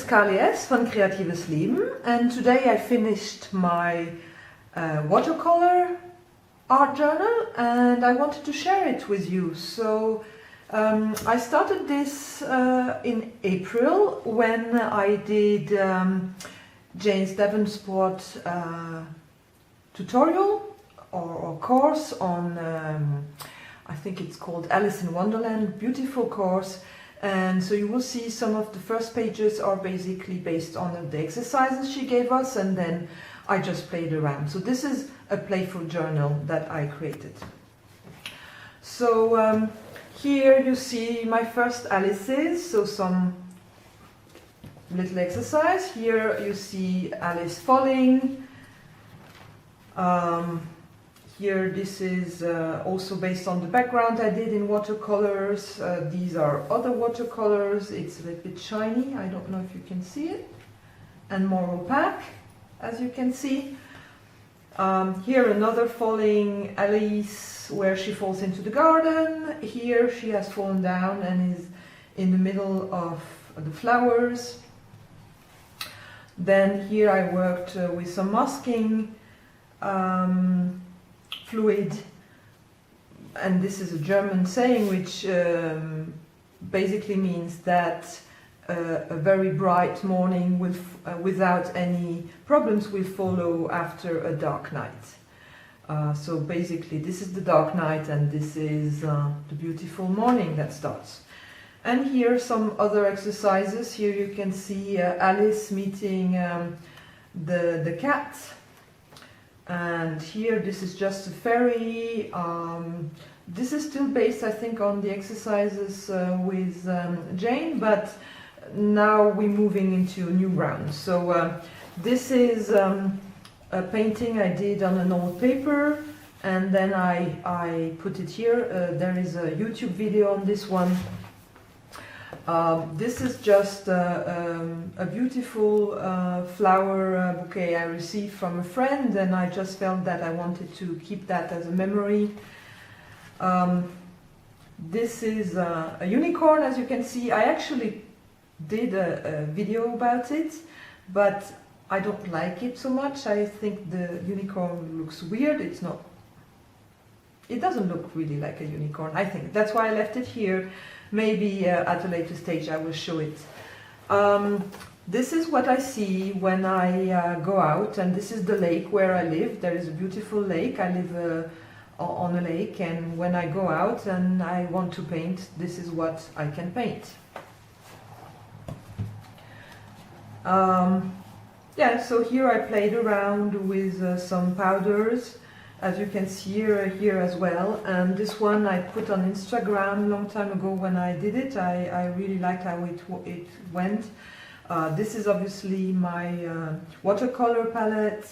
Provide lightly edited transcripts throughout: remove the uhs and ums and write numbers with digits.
Kali S. von Kreatives Leben, and today I finished my watercolor art journal and I wanted to share it with you. So I started this in April when I did Jane's Davenport tutorial or course on, I think it's called Alice in Wonderland, beautiful course. And so you will see some of the first pages are basically based on the exercises she gave us, and then I just played around. So this is a playful journal that I created. So here you see my first Alice's, so some little exercise. Here you see Alice falling. Here this is also based on the background I did in watercolors. These are other watercolors. It's a little bit shiny, I don't know if you can see it, and more opaque, as you can see. Here another falling Alice where she falls into the garden. Here she has fallen down and is in the middle of the flowers. Then here I worked with some masking fluid, and this is a German saying which basically means that a very bright morning without any problems will follow after a dark night. So basically this is the dark night and this is the beautiful morning that starts. And here some other exercises. Here you can see Alice meeting the cat. And here this is just a fairy. This is still based, I think, on the exercises with Jane, but now we're moving into new ground. So this is a painting I did on an old paper, and then I put it here. There is a YouTube video on this one. This is just a beautiful flower bouquet I received from a friend, and I just felt that I wanted to keep that as a memory. This is a unicorn, as you can see. I actually did a video about it, but I don't like it so much. I think the unicorn looks weird. It doesn't look really like a unicorn, I think. That's why I left it here. Maybe at a later stage I will show it. This is what I see when I go out, and this is the lake where I live. There is a beautiful lake. I live on a lake, and when I go out and I want to paint, this is what I can paint. Yeah, so here I played around with some powders, as you can see here as well. And this one I put on Instagram a long time ago when I did it. I really liked how it went. This is obviously my watercolor palette,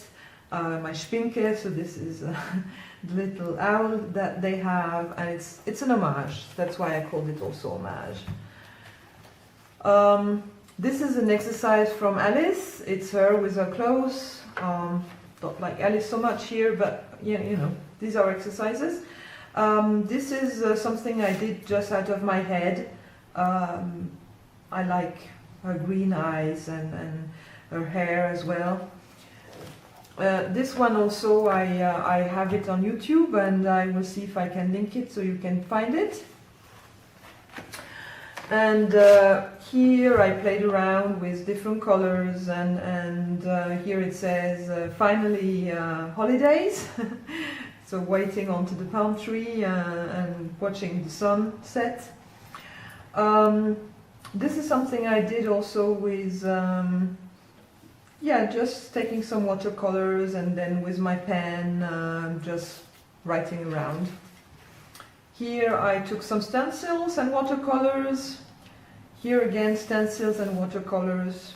my Spinke, so this is the little owl that they have, and it's an homage. That's why I called it also homage. This is an exercise from Alice. It's her with her clothes. Don't like Alice so much here, but yeah, you know, these are exercises. This is something I did just out of my head. I like her green eyes and her hair as well. This one also, I have it on YouTube, and I will see if I can link it so you can find it. And here I played around with different colors, and here it says finally holidays. So waiting onto the palm tree and watching the sun set. This is something I did also with yeah, just taking some watercolors and then with my pen just writing around. Here I took some stencils and watercolors. Here again stencils and watercolors.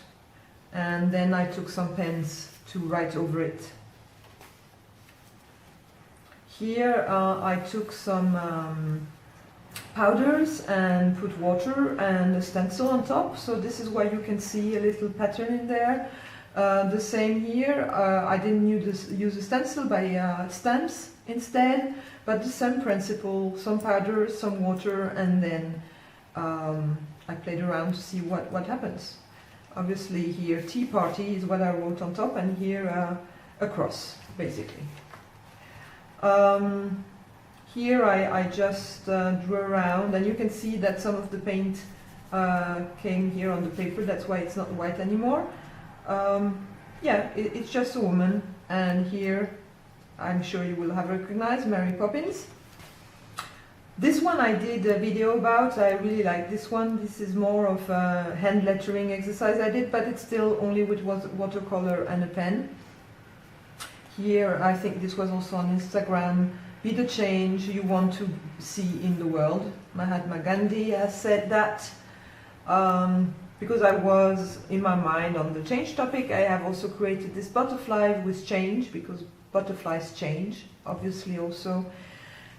And then I took some pens to write over it. Here I took some powders and put water and a stencil on top. So this is why you can see a little pattern in there. The same here. I didn't use a stencil, by stamps instead. But the same principle, some powder, some water, and then I played around to see what happens. obviously here tea party is what I wrote on top, and here a cross, basically. Here I just drew around, and you can see that some of the paint came here on the paper, that's why it's not white anymore. Yeah, it's just a woman, and here I'm sure you will have recognized Mary Poppins. This one I did a video about. I really like this one. This is more of a hand lettering exercise I did, but it's still only with watercolor and a pen. Here I think this was also on Instagram. Be the change you want to see in the world. Mahatma Gandhi has said that. Because I was in my mind on the change topic, I have also created this butterfly with change, because butterflies change, obviously also.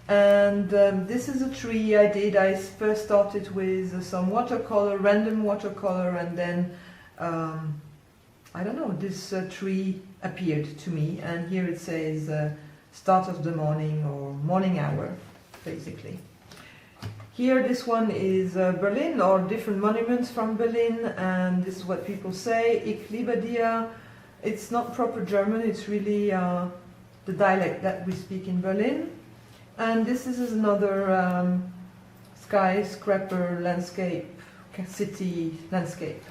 And this is a tree I did. I first started with some watercolor, random watercolor, and then, I don't know, this tree appeared to me. And here it says start of the morning, or morning hour, basically. Here, this one is Berlin, or different monuments from Berlin, and this is what people say, Ich liebe dir. It's not proper German, it's really the dialect that we speak in Berlin. And this is another skyscraper landscape, city landscape.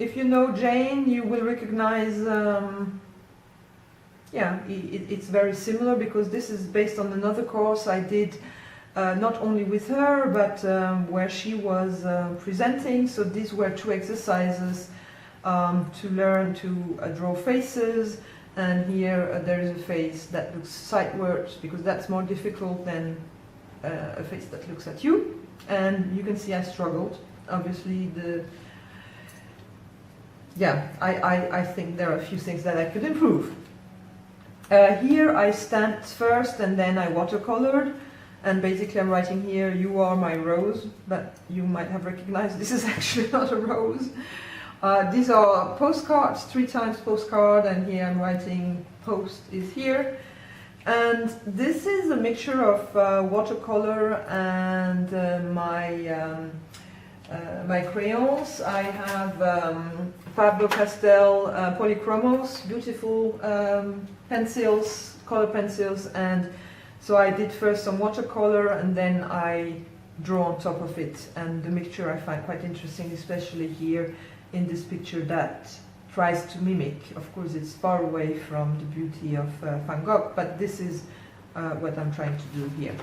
If you know Jane, you will recognize, yeah, it's very similar, because this is based on another course I did, not only with her, but where she was presenting. So these were two exercises to learn to draw faces. And here there is a face that looks sidewards, because that's more difficult than a face that looks at you. And you can see I struggled. Obviously, I think there are a few things that I could improve. Here I stamped first, and then I watercolored, and basically I'm writing here, you are my rose, but you might have recognized this is actually not a rose. These are postcards, 3 times postcard, and here I'm writing post is here. And this is a mixture of watercolor and my crayons. I have Faber-Castell Polychromos, beautiful pencils, color pencils, and so I did first some watercolor, and then I draw on top of it. And the mixture I find quite interesting, especially here in this picture that tries to mimic. Of course, it's far away from the beauty of Van Gogh, but this is what I'm trying to do here.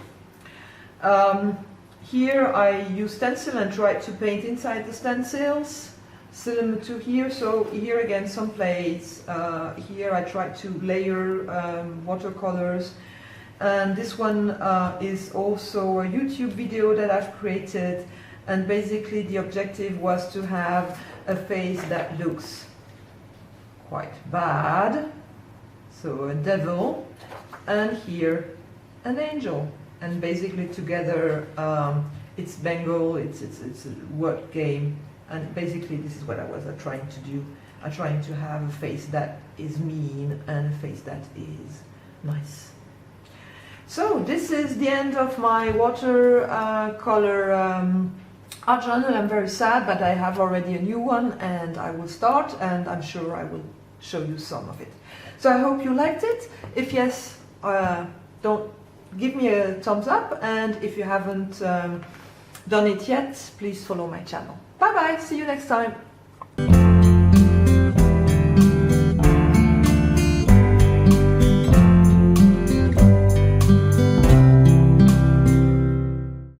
Here I use stencil and try to paint inside the stencils, similar to here. So here again some plates. Here I try to layer watercolors. And this one is also a YouTube video that I've created. And basically the objective was to have a face that looks quite bad. So a devil, and here an angel. And basically together it's Bengal, it's a word game, and basically this is what I was trying to do. I'm trying to have a face that is mean and a face that is nice. So this is the end of my watercolor art journal. I'm very sad, but I have already a new one, and I will start, and I'm sure I will show you some of it. So I hope you liked it. If yes, don't give me a thumbs up, and if you haven't done it yet, please follow my channel. Bye bye, see you next time.